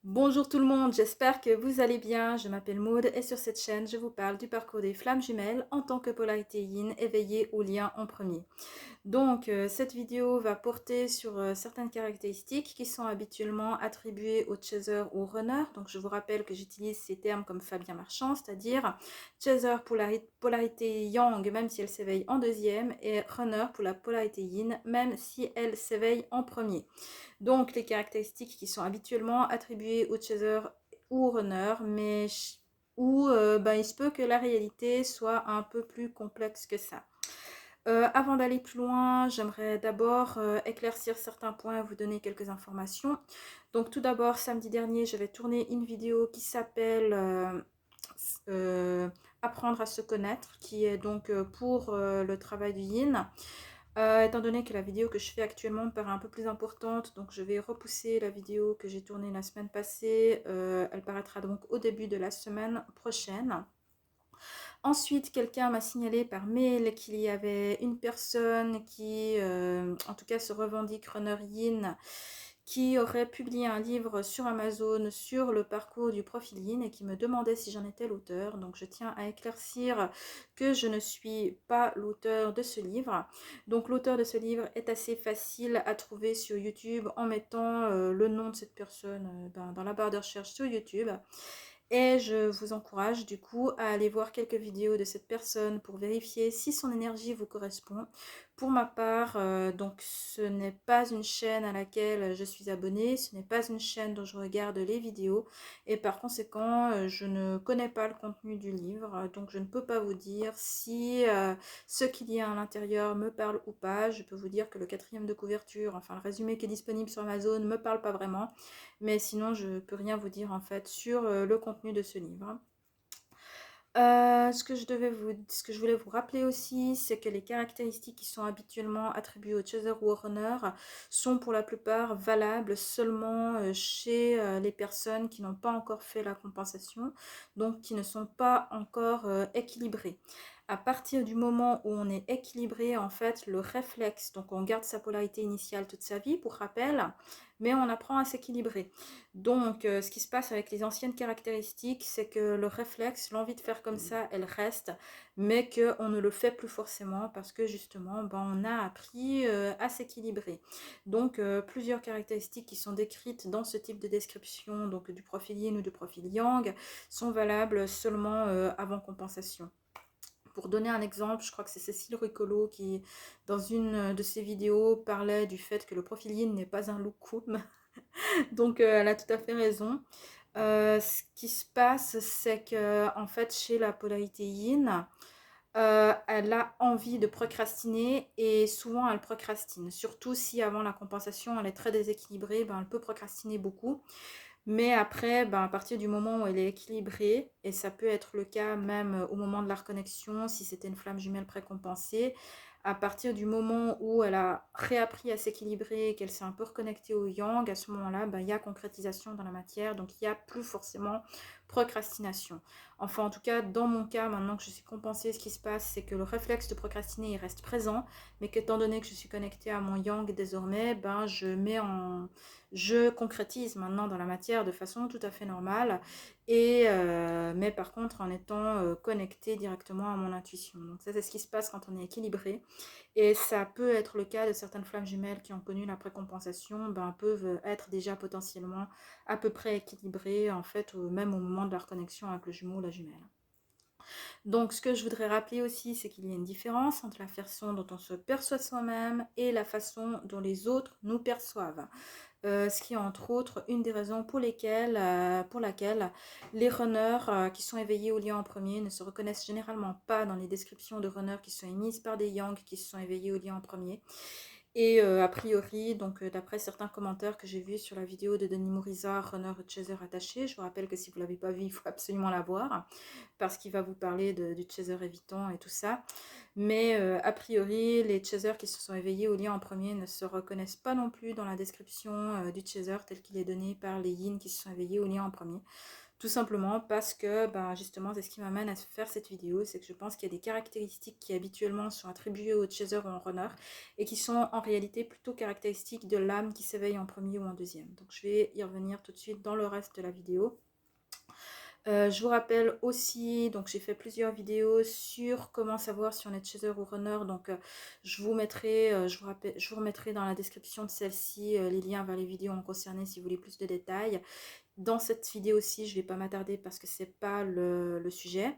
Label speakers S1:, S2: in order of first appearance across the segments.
S1: Bonjour tout le monde, j'espère que vous allez bien. Je m'appelle Maude et sur cette chaîne, je vous parle du parcours des flammes jumelles en tant que polarité yin éveillée au lien en premier. Donc, cette vidéo va porter sur certaines caractéristiques qui sont habituellement attribuées aux chaser ou aux runners. Donc, je vous rappelle que j'utilise ces termes comme Fabien Marchand, c'est-à-dire chaser pour la polarité yang, même si elle s'éveille en deuxième, et runner pour la polarité yin, même si elle s'éveille en premier. Donc, les caractéristiques qui sont habituellement attribuées aux chaser ou aux runners, mais il se peut que la réalité soit un peu plus complexe que ça. Avant d'aller plus loin, j'aimerais d'abord éclaircir certains points et vous donner quelques informations. Donc tout d'abord, samedi dernier, j'avais tourné une vidéo qui s'appelle Apprendre à se connaître, qui est donc pour le travail du yin. Étant donné que la vidéo que je fais actuellement me paraît un peu plus importante, donc je vais repousser la vidéo que j'ai tournée la semaine passée. Elle paraîtra donc au début de la semaine prochaine. Ensuite, quelqu'un m'a signalé par mail qu'il y avait une personne qui, en tout cas, se revendique runner yin, qui aurait publié un livre sur Amazon sur le parcours du profil yin et qui me demandait si j'en étais l'auteur. Donc, je tiens à éclaircir que je ne suis pas l'auteur de ce livre. Donc, l'auteur de ce livre est assez facile à trouver sur YouTube en mettant le nom de cette personne dans la barre de recherche sur YouTube. Et je vous encourage du coup à aller voir quelques vidéos de cette personne pour vérifier si son énergie vous correspond. Pour ma part, donc ce n'est pas une chaîne à laquelle je suis abonnée, ce n'est pas une chaîne dont je regarde les vidéos et par conséquent, je ne connais pas le contenu du livre, donc je ne peux pas vous dire si ce qu'il y a à l'intérieur me parle ou pas. Je peux vous dire que le quatrième de couverture, enfin le résumé qui est disponible sur Amazon, ne me parle pas vraiment. Mais sinon, je ne peux rien vous dire en fait sur le contenu de ce livre. Ce que je voulais vous rappeler aussi, c'est que les caractéristiques qui sont habituellement attribuées au chaser ou au runner sont pour la plupart valables seulement chez les personnes qui n'ont pas encore fait la compensation, donc qui ne sont pas encore équilibrées. À partir du moment où on est équilibré, en fait, le réflexe, donc on garde sa polarité initiale toute sa vie, pour rappel, mais on apprend à s'équilibrer. Donc, ce qui se passe avec les anciennes caractéristiques, c'est que le réflexe, l'envie de faire comme ça, elle reste, mais qu'on ne le fait plus forcément parce que justement, on a appris à s'équilibrer. Donc, plusieurs caractéristiques qui sont décrites dans ce type de description, donc du profil yin ou du profil yang, sont valables seulement avant compensation. Pour donner un exemple, je crois que c'est Cécile Ricolo qui, dans une de ses vidéos, parlait du fait que le profil yin n'est pas un loukoum. Donc, elle a tout à fait raison. Ce qui se passe, c'est que en fait, chez la polarité yin, elle a envie de procrastiner et souvent elle procrastine. Surtout si avant la compensation, elle est très déséquilibrée, elle peut procrastiner beaucoup. Mais après, à partir du moment où elle est équilibrée, et ça peut être le cas même au moment de la reconnexion, si c'était une flamme jumelle précompensée, à partir du moment où elle a réappris à s'équilibrer et qu'elle s'est un peu reconnectée au yang, à ce moment-là, il y a concrétisation dans la matière, donc il n'y a plus forcément procrastination. Enfin, en tout cas, dans mon cas, maintenant que je suis compensée, ce qui se passe, c'est que le réflexe de procrastiner, il reste présent, mais qu'étant donné que je suis connectée à mon yang désormais, je concrétise maintenant dans la matière de façon tout à fait normale, mais par contre en étant connectée directement à mon intuition. Donc ça, c'est ce qui se passe quand on est équilibré. Et ça peut être le cas de certaines flammes jumelles qui ont connu la précompensation, peuvent être déjà potentiellement à peu près équilibrées, en fait, même au moment de leur connexion avec le jumeau ou la jumelle. Donc, ce que je voudrais rappeler aussi, c'est qu'il y a une différence entre la façon dont on se perçoit soi-même et la façon dont les autres nous perçoivent. Ce qui est entre autres une des raisons pour laquelle les runners qui sont éveillés au lien en premier ne se reconnaissent généralement pas dans les descriptions de runners qui sont émises par des yang qui se sont éveillés au lien en premier. Et a priori, donc d'après certains commentaires que j'ai vus sur la vidéo de Denis Mouriza, Runner Chaser attaché, je vous rappelle que si vous ne l'avez pas vu, il faut absolument la voir, parce qu'il va vous parler du chaser évitant et tout ça. Mais a priori, les chasers qui se sont éveillés au lien en premier ne se reconnaissent pas non plus dans la description du chaser tel qu'il est donné par les yin qui se sont éveillés au lien en premier. Tout simplement parce que, ben, justement, c'est ce qui m'amène à faire cette vidéo, c'est que je pense qu'il y a des caractéristiques qui habituellement sont attribuées au chaser ou en runner et qui sont en réalité plutôt caractéristiques de l'âme qui s'éveille en premier ou en deuxième. Donc je vais y revenir tout de suite dans le reste de la vidéo. Je vous rappelle aussi, donc j'ai fait plusieurs vidéos sur comment savoir si on est chaser ou runner, donc je vous mettrai, je vous remettrai dans la description de celle-ci les liens vers les vidéos en concerné si vous voulez plus de détails. Dans cette vidéo-ci, je ne vais pas m'attarder parce que c'est pas le sujet.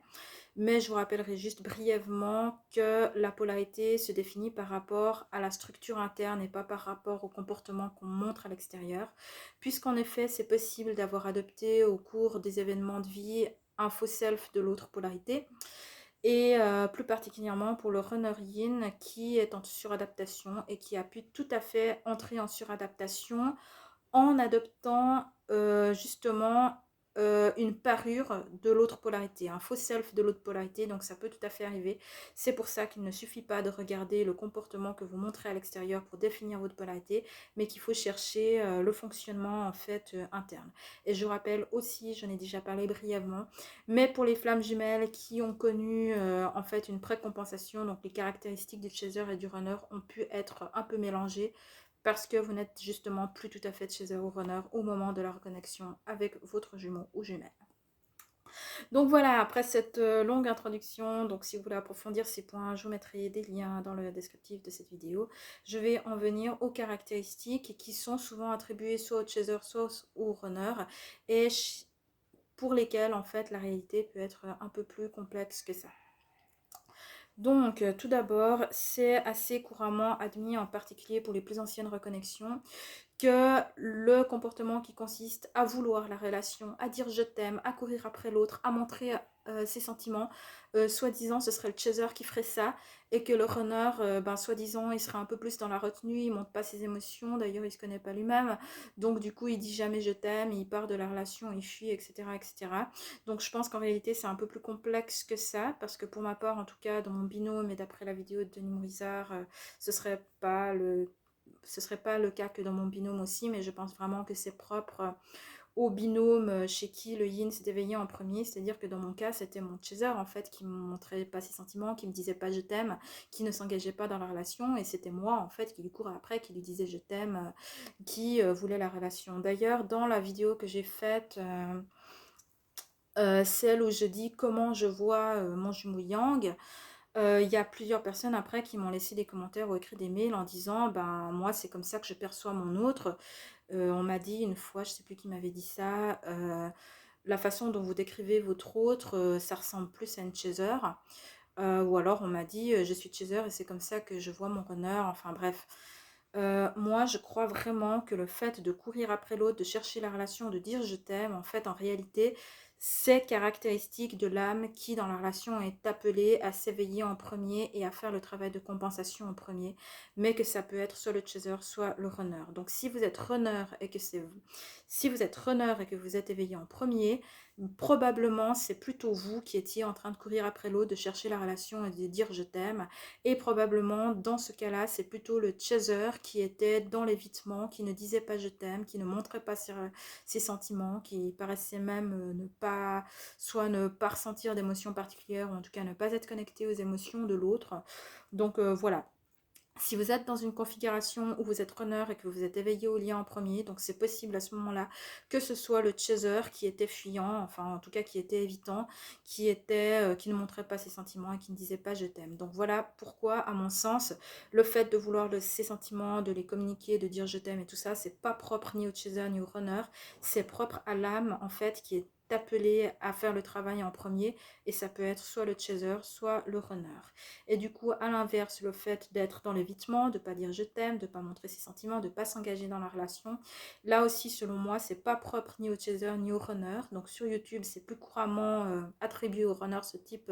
S1: Mais je vous rappellerai juste brièvement que la polarité se définit par rapport à la structure interne et pas par rapport au comportement qu'on montre à l'extérieur. Puisqu'en effet, c'est possible d'avoir adopté au cours des événements de vie un faux self de l'autre polarité. Et plus particulièrement pour le runner yin qui est en suradaptation et qui a pu tout à fait entrer en suradaptation en adoptant justement une parure de l'autre polarité, un faux self de l'autre polarité, donc ça peut tout à fait arriver. C'est pour ça qu'il ne suffit pas de regarder le comportement que vous montrez à l'extérieur pour définir votre polarité, mais qu'il faut chercher le fonctionnement en fait interne. Et je rappelle aussi, j'en ai déjà parlé brièvement, mais pour les flammes jumelles qui ont connu en fait une précompensation, donc les caractéristiques du chaser et du runner ont pu être un peu mélangées, parce que vous n'êtes justement plus tout à fait chaser ou runner au moment de la reconnexion avec votre jumeau ou jumelle. Donc voilà, après cette longue introduction, donc si vous voulez approfondir ces points, je vous mettrai des liens dans le descriptif de cette vidéo. Je vais en venir aux caractéristiques qui sont souvent attribuées soit au chaser, soit au runner, et pour lesquelles en fait la réalité peut être un peu plus complexe que ça. Donc, tout d'abord, c'est assez couramment admis, en particulier pour les plus anciennes reconnexions, que le comportement qui consiste à vouloir la relation, à dire je t'aime, à courir après l'autre, à montrer ses sentiments, soi-disant ce serait le chaser qui ferait ça, et que le runner, ben, soi-disant il serait un peu plus dans la retenue, il montre pas ses émotions, d'ailleurs il se connaît pas lui-même, donc du coup il dit jamais je t'aime, il part de la relation, il fuit, etc., etc. Donc je pense qu'en réalité c'est un peu plus complexe que ça, parce que pour ma part en tout cas dans mon binôme et d'après la vidéo de Denis Mourizard, ce serait pas le cas que dans mon binôme aussi, mais je pense vraiment que c'est propre au binôme chez qui le yin s'est éveillé en premier, c'est-à-dire que dans mon cas, c'était mon chaser en fait qui me montrait pas ses sentiments, qui me disait pas je t'aime, qui ne s'engageait pas dans la relation, et c'était moi en fait qui lui courait après, qui lui disait je t'aime, qui voulait la relation. D'ailleurs, dans la vidéo que j'ai faite, celle où je dis comment je vois mon jumeau yang, il y a plusieurs personnes après qui m'ont laissé des commentaires ou écrit des mails en disant ben moi c'est comme ça que je perçois mon autre. On m'a dit une fois, je sais plus qui m'avait dit ça, la façon dont vous décrivez votre autre, ça ressemble plus à une chaser. Ou alors on m'a dit je suis chaser et c'est comme ça que je vois mon runner, enfin bref. Moi je crois vraiment que le fait de courir après l'autre, de chercher la relation, de dire je t'aime, en fait en réalité c'est caractéristique de l'âme qui dans la relation est appelée à s'éveiller en premier et à faire le travail de compensation en premier, mais que ça peut être soit le chaser soit le runner. Donc si vous êtes runner et que vous êtes éveillé en premier, probablement c'est plutôt vous qui étiez en train de courir après l'autre, de chercher la relation et de dire je t'aime, et probablement dans ce cas-là c'est plutôt le chaser qui était dans l'évitement, qui ne disait pas je t'aime, qui ne montrait pas ses sentiments, qui paraissait même ne pas ressentir d'émotions particulières, ou en tout cas ne pas être connecté aux émotions de l'autre. Donc voilà. Si vous êtes dans une configuration où vous êtes runner et que vous êtes éveillé au lien en premier, donc c'est possible à ce moment-là que ce soit le chaser qui était fuyant, enfin en tout cas qui était évitant, qui ne montrait pas ses sentiments et qui ne disait pas je t'aime. Donc voilà pourquoi, à mon sens, le fait de vouloir ses sentiments, de les communiquer, de dire je t'aime et tout ça, c'est pas propre ni au chaser ni au runner, c'est propre à l'âme en fait qui est appelée à faire le travail en premier, et ça peut être soit le chaser, soit le runner. Et du coup, à l'inverse, le fait d'être dans l'évitement, de ne pas dire je t'aime, de ne pas montrer ses sentiments, de ne pas s'engager dans la relation, là aussi, selon moi, c'est pas propre ni au chaser ni au runner. Donc sur YouTube, c'est plus couramment attribué au runner ce type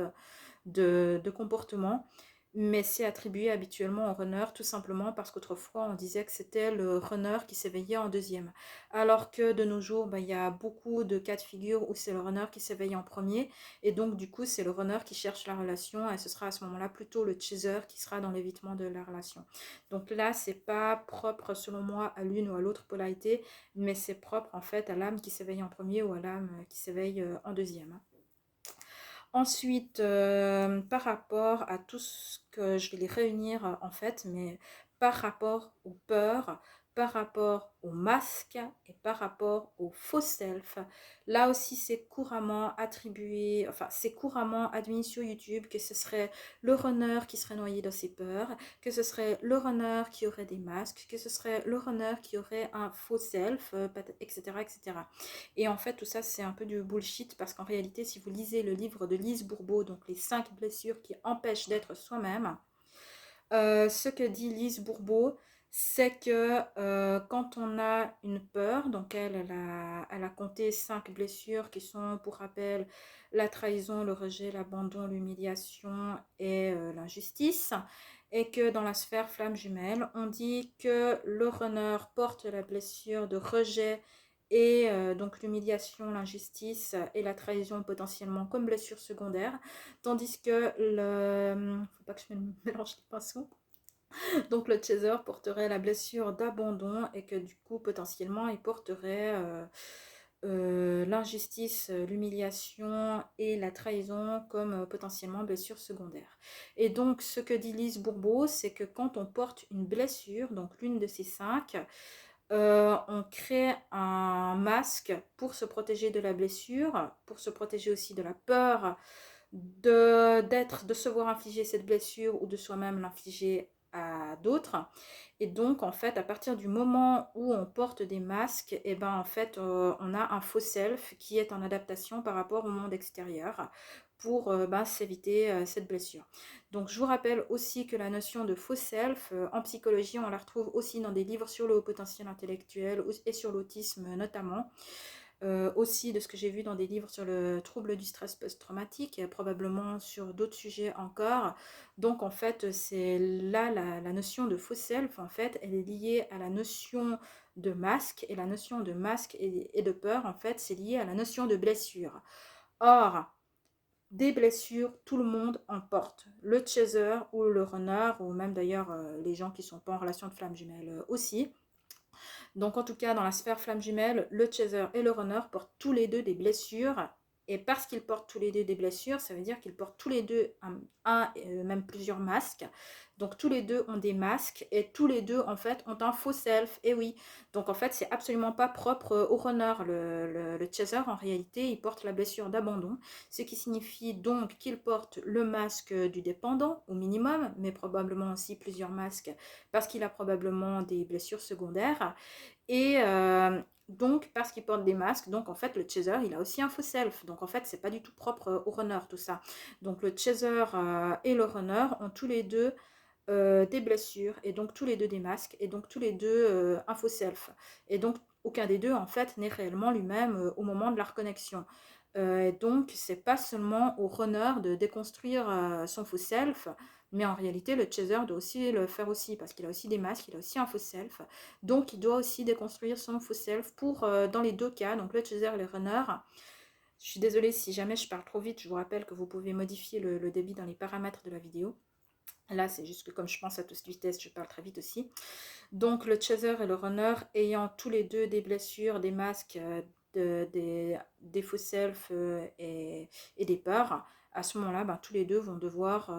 S1: de comportement. mais c'est attribué habituellement au runner tout simplement parce qu'autrefois on disait que c'était le runner qui s'éveillait en deuxième. Alors que de nos jours, il y a beaucoup de cas de figure où c'est le runner qui s'éveille en premier et donc du coup c'est le runner qui cherche la relation et ce sera à ce moment-là plutôt le chaser qui sera dans l'évitement de la relation. Donc là, c'est pas propre selon moi à l'une ou à l'autre polarité, mais c'est propre en fait à l'âme qui s'éveille en premier ou à l'âme qui s'éveille en deuxième. Ensuite, par rapport à tout ce que je vais les réunir en fait, mais par rapport aux peurs, par rapport aux masques et par rapport au faux self, là aussi c'est couramment attribué, enfin c'est couramment admis sur YouTube que ce serait le runner qui serait noyé dans ses peurs, que ce serait le runner qui aurait des masques, que ce serait le runner qui aurait un faux self, etc., etc. Et en fait, tout ça, c'est un peu du bullshit parce qu'en réalité, si vous lisez le livre de Lise Bourbeau, donc les 5 blessures qui empêchent d'être soi-même, ce que dit Lise Bourbeau, c'est que quand on a une peur, donc elle a compté 5 blessures qui sont, pour rappel, la trahison, le rejet, l'abandon, l'humiliation et l'injustice, et que dans la sphère flamme jumelle, on dit que le runner porte la blessure de rejet et donc l'humiliation, l'injustice et la trahison potentiellement comme blessure secondaire, tandis que le... faut pas que je me mélange les pinceaux. Donc le chaser porterait la blessure d'abandon et que du coup potentiellement il porterait l'injustice, l'humiliation et la trahison comme potentiellement blessure secondaire. Et donc ce que dit Lise Bourbeau, c'est que quand on porte une blessure, donc l'une de ces 5, on crée un masque pour se protéger de la blessure, pour se protéger aussi de la peur de se voir infliger cette blessure ou de soi-même l'infliger à d'autres. Et donc en fait à partir du moment où on porte des masques, et ben en fait on a un faux self qui est en adaptation par rapport au monde extérieur pour s'éviter cette blessure. Donc je vous rappelle aussi que la notion de faux self en psychologie on la retrouve aussi dans des livres sur le haut potentiel intellectuel et sur l'autisme notamment. Aussi de ce que j'ai vu dans des livres sur le trouble du stress post-traumatique et probablement sur d'autres sujets encore. Donc en fait c'est là la notion de faux self en fait elle est liée à la notion de masque et la notion de masque et de peur en fait c'est lié à la notion de blessure. Or des blessures, tout le monde en porte. Le chaser ou le runner, ou même d'ailleurs les gens qui ne sont pas en relation de flamme jumelle aussi. Donc en tout cas, dans la sphère flamme jumelle, le chaser et le runner portent tous les deux des blessures. Et parce qu'ils portent tous les deux des blessures, ça veut dire qu'ils portent tous les deux même plusieurs masques. Donc tous les deux ont des masques et tous les deux en fait ont un faux self. Et oui, donc en fait c'est absolument pas propre au runner. Le chaser en réalité il porte la blessure d'abandon, ce qui signifie donc qu'il porte le masque du dépendant au minimum, mais probablement aussi plusieurs masques parce qu'il a probablement des blessures secondaires. Et donc, parce qu'il porte des masques, donc en fait, le chaser, il a aussi un faux self. Donc, en fait, c'est pas du tout propre au runner, tout ça. Donc, le chaser et le runner ont tous les deux des blessures, et donc tous les deux des masques, et donc tous les deux un faux self. Et donc, aucun des deux, en fait, n'est réellement lui-même au moment de la reconnexion. Donc, c'est pas seulement au runner de déconstruire son faux self, mais en réalité, le chaser doit aussi le faire aussi, parce qu'il a aussi des masques, il a aussi un faux self. Donc, il doit aussi déconstruire son faux self pour, dans les deux cas, donc le chaser et le runner. Je suis désolée si jamais je parle trop vite, je vous rappelle que vous pouvez modifier le débit dans les paramètres de la vidéo. Là, c'est juste que comme je pense à toute vitesse, je parle très vite aussi. Donc, le chaser et le runner ayant tous les deux des blessures, des masques, des faux self et des peurs, à ce moment-là, tous les deux vont devoir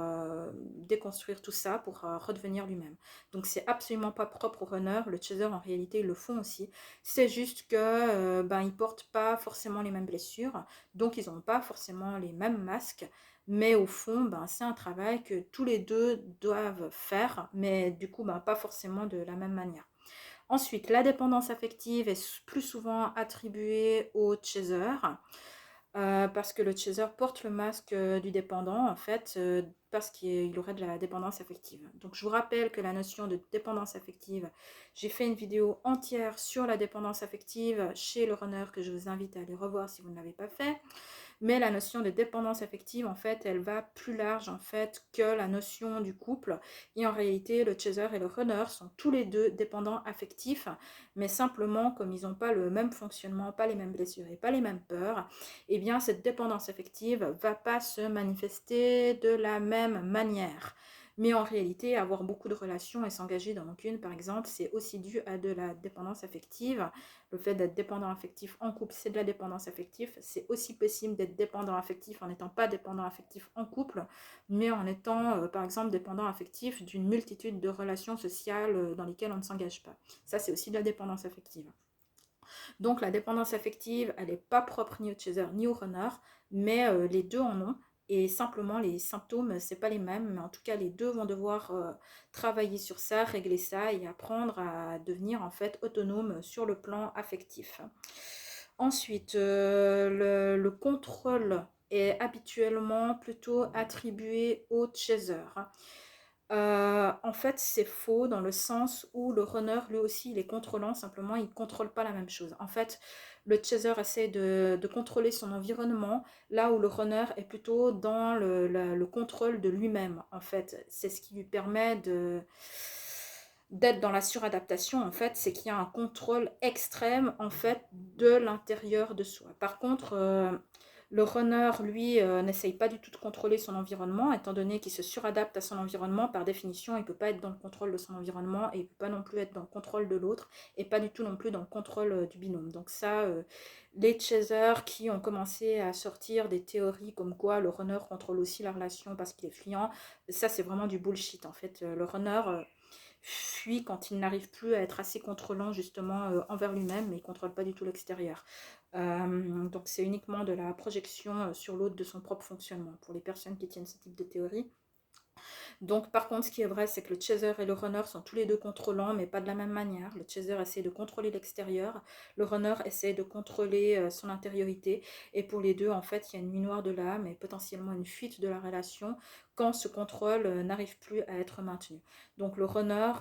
S1: déconstruire tout ça pour redevenir lui-même. Donc, c'est absolument pas propre au runner. Le chaser, en réalité, ils le font aussi. C'est juste que ils portent pas forcément les mêmes blessures, donc ils n'ont pas forcément les mêmes masques. Mais au fond, c'est un travail que tous les deux doivent faire, mais du coup, pas forcément de la même manière. Ensuite, la dépendance affective est plus souvent attribuée au chaser, parce que le chaser porte le masque du dépendant, en fait, parce qu'il aurait de la dépendance affective. Donc, je vous rappelle que la notion de dépendance affective, j'ai fait une vidéo entière sur la dépendance affective chez le runner que je vous invite à aller revoir si vous ne l'avez pas fait. mais la notion de dépendance affective, en fait, elle va plus large, en fait, que la notion du couple. Et en réalité, le chaser et le runner sont tous les deux dépendants affectifs, mais simplement, comme ils n'ont pas le même fonctionnement, pas les mêmes blessures et pas les mêmes peurs, eh bien, cette dépendance affective va pas se manifester de la même manière. Mais en réalité, avoir beaucoup de relations et s'engager dans aucune, par exemple, c'est aussi dû à de la dépendance affective. Le fait d'être dépendant affectif en couple, c'est de la dépendance affective. C'est aussi possible d'être dépendant affectif en n'étant pas dépendant affectif en couple, mais en étant, par exemple, dépendant affectif d'une multitude de relations sociales dans lesquelles on ne s'engage pas. Ça, c'est aussi de la dépendance affective. Donc, la dépendance affective, elle n'est pas propre ni au chaser ni au runner, mais les deux en ont. Et simplement, les symptômes, c'est pas les mêmes, mais en tout cas, les deux vont devoir travailler sur ça, régler ça et apprendre à devenir en fait autonome sur le plan affectif. Ensuite, le contrôle est habituellement plutôt attribué au chaser. En fait, c'est faux dans le sens où le runner, lui aussi, il est contrôlant, simplement, il ne contrôle pas la même chose. En fait, le chaser essaie de contrôler son environnement, là où le runner est plutôt dans le contrôle de lui-même, en fait. C'est ce qui lui permet d'être dans la suradaptation, en fait, c'est qu'il y a un contrôle extrême, en fait, de l'intérieur de soi. Par contre, le runner, lui, n'essaye pas du tout de contrôler son environnement, étant donné qu'il se suradapte à son environnement. Par définition, il ne peut pas être dans le contrôle de son environnement et il ne peut pas non plus être dans le contrôle de l'autre et pas du tout non plus dans le contrôle du binôme. Donc ça, les chasers qui ont commencé à sortir des théories comme quoi le runner contrôle aussi la relation parce qu'il est fuyant, ça c'est vraiment du bullshit en fait. Le runner fuit quand il n'arrive plus à être assez contrôlant justement envers lui-même, mais il ne contrôle pas du tout l'extérieur. Donc c'est uniquement de la projection sur l'autre de son propre fonctionnement pour les personnes qui tiennent ce type de théorie. Donc par contre, ce qui est vrai, c'est que le chaser et le runner sont tous les deux contrôlants, mais pas de la même manière. Le chaser essaie de contrôler l'extérieur, le runner essaie de contrôler son intériorité. Et pour les deux, en fait, il y a une nuit noire de l'âme et potentiellement une fuite de la relation quand ce contrôle n'arrive plus à être maintenu. Donc le runner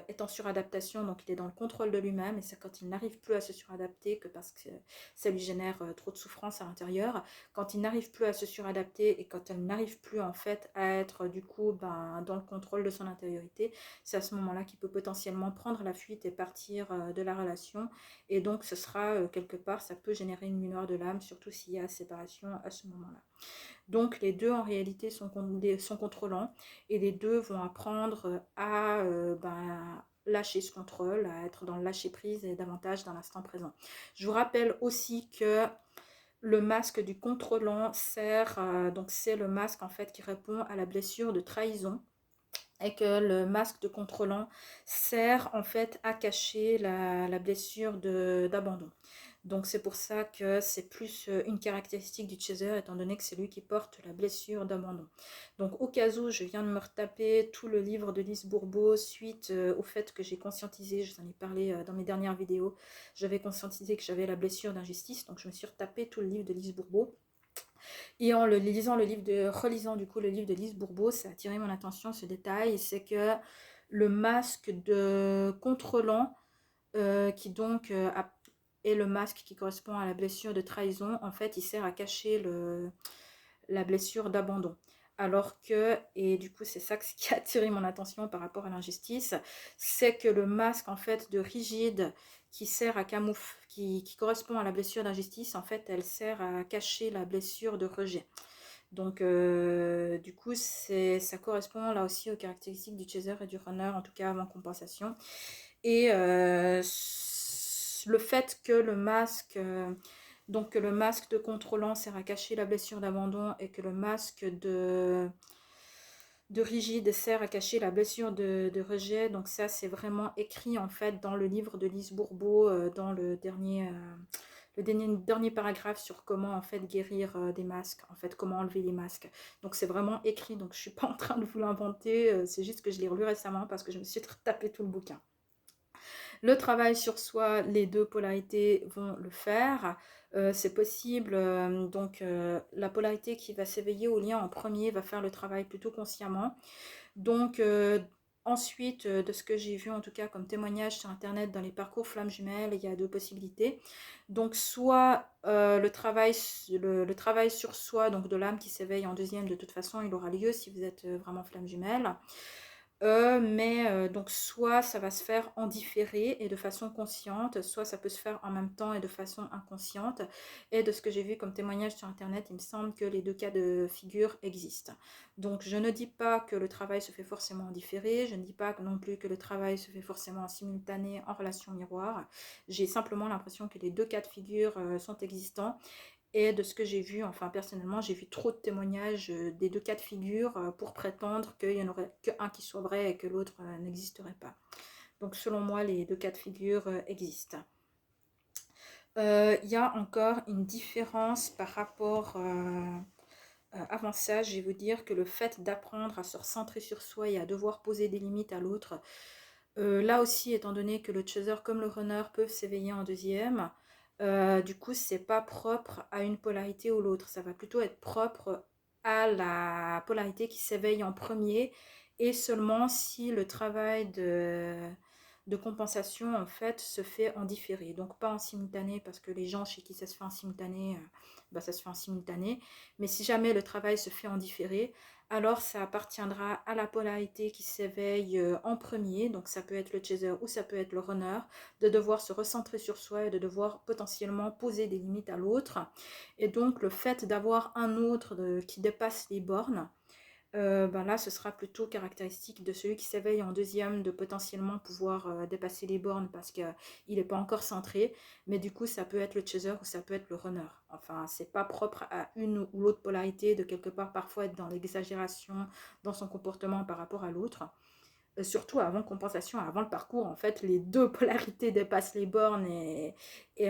S1: est en suradaptation, donc il est dans le contrôle de lui-même, et c'est quand il n'arrive plus à se suradapter que parce que ça lui génère trop de souffrance à l'intérieur. Quand il n'arrive plus à se suradapter et quand elle n'arrive plus en fait à être du coup dans le contrôle de son intériorité, c'est à ce moment-là qu'il peut potentiellement prendre la fuite et partir de la relation. Et donc ce sera quelque part, ça peut générer une nuit noire de l'âme, surtout s'il y a séparation à ce moment-là. Donc les deux en réalité sont contrôlants et les deux vont apprendre à lâcher ce contrôle, à être dans le lâcher prise et davantage dans l'instant présent. Je vous rappelle aussi que le masque du contrôlant sert, donc c'est le masque en fait qui répond à la blessure de trahison et que le masque de contrôlant sert en fait à cacher la blessure d'abandon. Donc c'est pour ça que c'est plus une caractéristique du chaser étant donné que c'est lui qui porte la blessure d'abandon. Donc au cas où je viens de me retaper tout le livre de Lise Bourbeau suite au fait que j'ai conscientisé, je vous en ai parlé dans mes dernières vidéos, j'avais conscientisé que j'avais la blessure d'injustice, donc je me suis retapé tout le livre de Lise Bourbeau. Et en relisant du coup le livre de Lise Bourbeau, ça a attiré mon attention ce détail, c'est que le masque de contrôlant qui donc est le masque qui correspond à la blessure de trahison, en fait il sert à cacher la blessure d'abandon. Alors que, et du coup c'est ça qui a attiré mon attention par rapport à l'injustice, c'est que le masque en fait de rigide qui sert à qui correspond à la blessure d'injustice, en fait elle sert à cacher la blessure de rejet. Donc du coup ça correspond là aussi aux caractéristiques du chaser et du runner, en tout cas avant compensation. Et le fait que le masque de contrôlant sert à cacher la blessure d'abandon et que le masque de rigide sert à cacher la blessure de rejet. Donc ça, c'est vraiment écrit en fait dans le livre de Lise Bourbeau, dans le dernier paragraphe sur comment en fait guérir des masques, en fait comment enlever les masques. Donc c'est vraiment écrit, donc je suis pas en train de vous l'inventer, c'est juste que je l'ai relu récemment parce que je me suis tapé tout le bouquin. Le travail sur soi, les deux polarités vont le faire. C'est possible, donc la polarité qui va s'éveiller au lien en premier va faire le travail plutôt consciemment. Donc Ensuite, de ce que j'ai vu en tout cas comme témoignage sur internet dans les parcours flammes jumelles, il y a deux possibilités. Donc soit le travail sur soi, donc de l'âme qui s'éveille en deuxième, de toute façon il aura lieu si vous êtes vraiment flamme jumelle. Donc soit ça va se faire en différé et de façon consciente, soit ça peut se faire en même temps et de façon inconsciente. Et de ce que j'ai vu comme témoignage sur internet, il me semble que les deux cas de figure existent. Donc je ne dis pas que le travail se fait forcément en différé, je ne dis pas non plus que le travail se fait forcément en simultané, en relation miroir. J'ai simplement l'impression que les deux cas de figure sont existants. Et de ce que j'ai vu, enfin personnellement, j'ai vu trop de témoignages des deux cas de figure pour prétendre qu'il n'y en aurait qu'un qui soit vrai et que l'autre n'existerait pas. Donc selon moi, les deux cas de figure existent. Il y a encore une différence par rapport avant ça, je vais vous dire que le fait d'apprendre à se recentrer sur soi et à devoir poser des limites à l'autre, là aussi, étant donné que le chaser comme le runner peuvent s'éveiller en deuxième, du coup, c'est pas propre à une polarité ou l'autre. Ça va plutôt être propre à la polarité qui s'éveille en premier et seulement si le travail de compensation en fait se fait en différé. Donc pas en simultané parce que les gens chez qui ça se fait en simultané, bah, ça se fait en simultané. Mais si jamais le travail se fait en différé, alors ça appartiendra à la polarité qui s'éveille en premier, donc ça peut être le chaser ou ça peut être le runner, de devoir se recentrer sur soi et de devoir potentiellement poser des limites à l'autre. Et donc le fait d'avoir un autre qui dépasse les bornes, ben là ce sera plutôt caractéristique de celui qui s'éveille en deuxième de potentiellement pouvoir dépasser les bornes parce qu'il n'est pas encore centré, mais du coup ça peut être le chaser ou ça peut être le runner. Enfin c'est pas propre à une ou l'autre polarité de quelque part parfois être dans l'exagération dans son comportement par rapport à l'autre. Surtout avant compensation, avant le parcours, en fait, les deux polarités dépassent les bornes et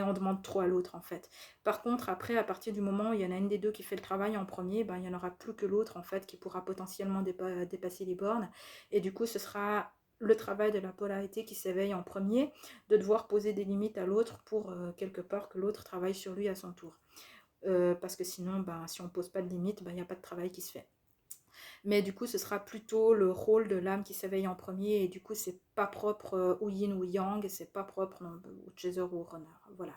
S1: on demande trop à l'autre, en fait. Par contre, après, à partir du moment où il y en a une des deux qui fait le travail en premier, ben, il n'y en aura plus que l'autre, en fait, qui pourra potentiellement dépasser les bornes. Et du coup, ce sera le travail de la polarité qui s'éveille en premier, de devoir poser des limites à l'autre pour, quelque part, que l'autre travaille sur lui à son tour. Parce que sinon, ben, si on ne pose pas de limites, ben, il n'y a pas de travail qui se fait. Mais du coup, ce sera plutôt le rôle de l'âme qui s'éveille en premier. Et du coup, c'est pas propre au yin ou yang. Et c'est pas propre non, au chaser ou au runner. Voilà.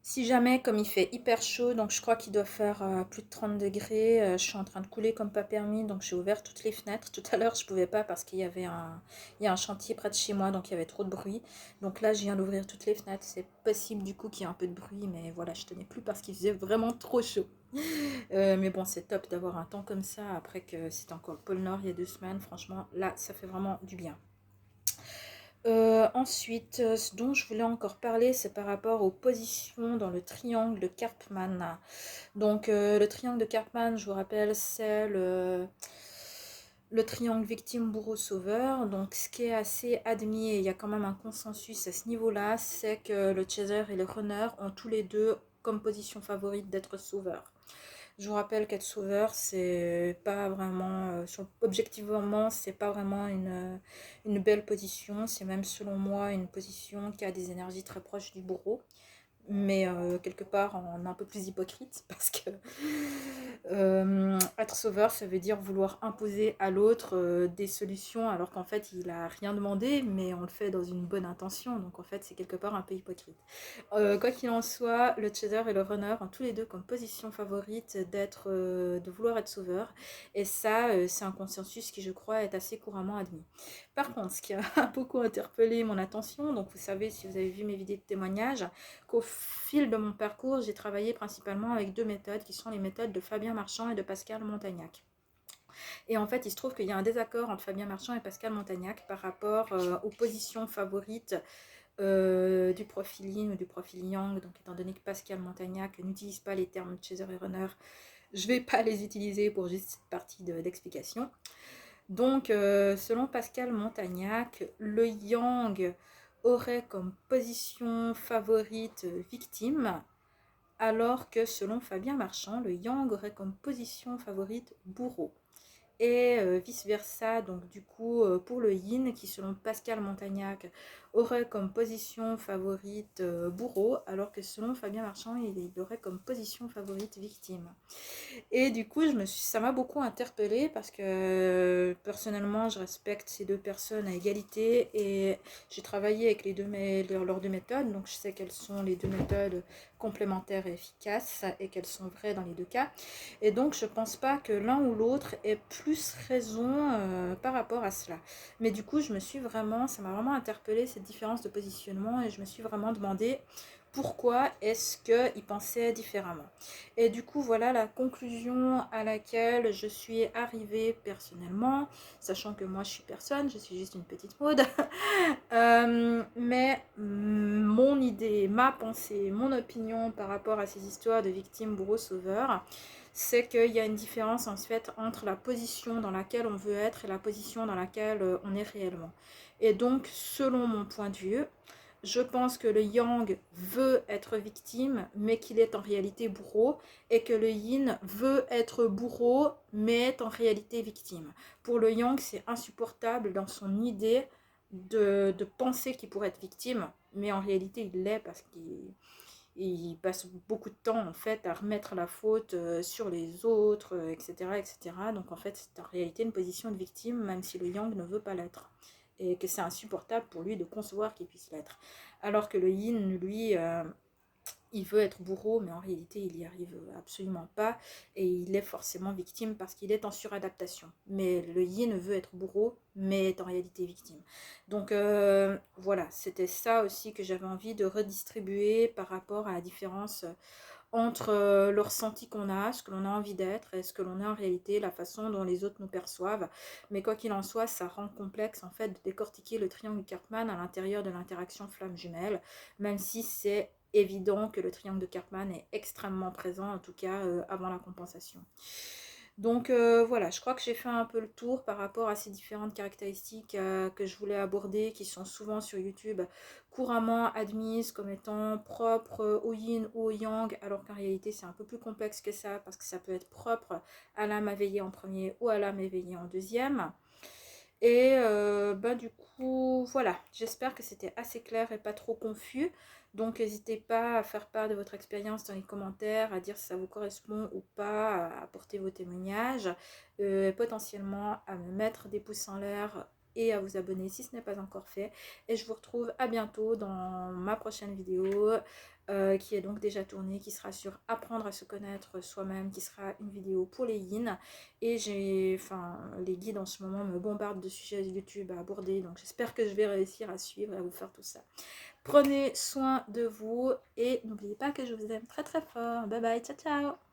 S1: Si jamais, comme il fait hyper chaud, donc je crois qu'il doit faire plus de 30 degrés, je suis en train de couler comme pas permis, donc j'ai ouvert toutes les fenêtres. Tout à l'heure, je pouvais pas parce qu'il y avait il y a un chantier près de chez moi, donc il y avait trop de bruit. Donc là, je viens d'ouvrir toutes les fenêtres. C'est possible du coup qu'il y ait un peu de bruit, mais voilà, je tenais plus parce qu'il faisait vraiment trop chaud. Mais bon, c'est top d'avoir un temps comme ça après que c'était encore le pôle Nord il y a 2 semaines. Franchement, là, ça fait vraiment du bien. Ensuite, ce dont je voulais encore parler, c'est par rapport aux positions dans le triangle de Karpman. Donc, le triangle de Karpman, je vous rappelle, c'est le triangle victime, bourreau, sauveur. Donc, ce qui est assez admis, et il y a quand même un consensus à ce niveau-là, c'est que le chaser et le runner ont tous les deux comme position favorite d'être sauveurs. Je vous rappelle qu'être sauveur, c'est pas vraiment, objectivement, c'est pas vraiment une belle position. C'est même, selon moi, une position qui a des énergies très proches du bourreau. Mais quelque part, on est un peu plus hypocrite parce que être sauveur, ça veut dire vouloir imposer à l'autre des solutions alors qu'en fait, il a rien demandé, mais on le fait dans une bonne intention. Donc en fait, c'est quelque part un peu hypocrite. Quoi qu'il en soit, le chaser et le runner ont tous les deux comme position favorite de vouloir être sauveur. Et ça, c'est un consensus qui, je crois, est assez couramment admis. Par contre, ce qui a beaucoup interpellé mon attention, donc vous savez, si vous avez vu mes vidéos de témoignages, qu'au fil de mon parcours, j'ai travaillé principalement avec deux méthodes, qui sont les méthodes de Fabien Marchand et de Pascal Montagnac. Et en fait, il se trouve qu'il y a un désaccord entre Fabien Marchand et Pascal Montagnac par rapport aux positions favorites du profil yin ou du profil yang. Donc étant donné que Pascal Montagnac n'utilise pas les termes chaser et runner, je ne vais pas les utiliser pour juste cette partie d'explication. Donc selon Pascal Montagnac, le yang aurait comme position favorite victime, alors que selon Fabien Marchand, le yang aurait comme position favorite bourreau. Et vice versa, donc du coup pour le yin qui selon Pascal Montagnac aurait comme position favorite bourreau, alors que selon Fabien Marchand, il aurait comme position favorite victime. Et du coup, ça m'a beaucoup interpellée parce que personnellement, je respecte ces deux personnes à égalité et j'ai travaillé avec leurs deux méthodes, donc je sais quelles sont les deux méthodes complémentaires et efficaces et qu'elles sont vraies dans les deux cas. Et donc, je pense pas que l'un ou l'autre ait plus raison par rapport à cela. Mais du coup, ça m'a vraiment interpellée cette différence de positionnement et je me suis vraiment demandé pourquoi est-ce qu'ils pensaient différemment. Et du coup, voilà la conclusion à laquelle je suis arrivée personnellement, sachant que moi je suis personne, je suis juste une petite Maude. Mais mon idée, ma pensée, mon opinion par rapport à ces histoires de victimes, bourreaux, sauveurs, c'est qu'il y a une différence en fait entre la position dans laquelle on veut être et la position dans laquelle on est réellement. Et donc, selon mon point de vue, je pense que le yang veut être victime, mais qu'il est en réalité bourreau, et que le yin veut être bourreau, mais est en réalité victime. Pour le yang, c'est insupportable dans son idée de penser qu'il pourrait être victime, mais en réalité, il l'est parce qu'il passe beaucoup de temps en fait à remettre la faute sur les autres, etc., etc. Donc en fait, c'est en réalité une position de victime, même si le yang ne veut pas l'être et que c'est insupportable pour lui de concevoir qu'il puisse l'être. Alors que le yin, lui, il veut être bourreau, mais en réalité, il n'y arrive absolument pas. Et il est forcément victime parce qu'il est en suradaptation. Mais le yin veut être bourreau, mais est en réalité victime. Donc voilà, c'était ça aussi que j'avais envie de redistribuer par rapport à la différence entre le ressenti qu'on a, ce que l'on a envie d'être et ce que l'on est en réalité, la façon dont les autres nous perçoivent. Mais quoi qu'il en soit, ça rend complexe en fait de décortiquer le triangle Karpman à l'intérieur de l'interaction flamme jumelle, même si c'est évident que le triangle de Karpman est extrêmement présent, en tout cas avant la compensation. Donc voilà, je crois que j'ai fait un peu le tour par rapport à ces différentes caractéristiques que je voulais aborder, qui sont souvent sur YouTube couramment admises comme étant propres au yin ou au yang, alors qu'en réalité c'est un peu plus complexe que ça, parce que ça peut être propre à l'âme éveillée en premier ou à l'âme éveillée en deuxième. Et du coup, voilà, j'espère que c'était assez clair et pas trop confus. Donc n'hésitez pas à faire part de votre expérience dans les commentaires, à dire si ça vous correspond ou pas, à apporter vos témoignages, potentiellement à me mettre des pouces en l'air et à vous abonner si ce n'est pas encore fait. Et je vous retrouve à bientôt dans ma prochaine vidéo qui est donc déjà tournée, qui sera sur apprendre à se connaître soi-même, qui sera une vidéo pour les yin. Et les guides en ce moment me bombardent de sujets YouTube à aborder, donc j'espère que je vais réussir à suivre et à vous faire tout ça. Prenez soin de vous et n'oubliez pas que je vous aime très très fort. Bye bye, ciao ciao.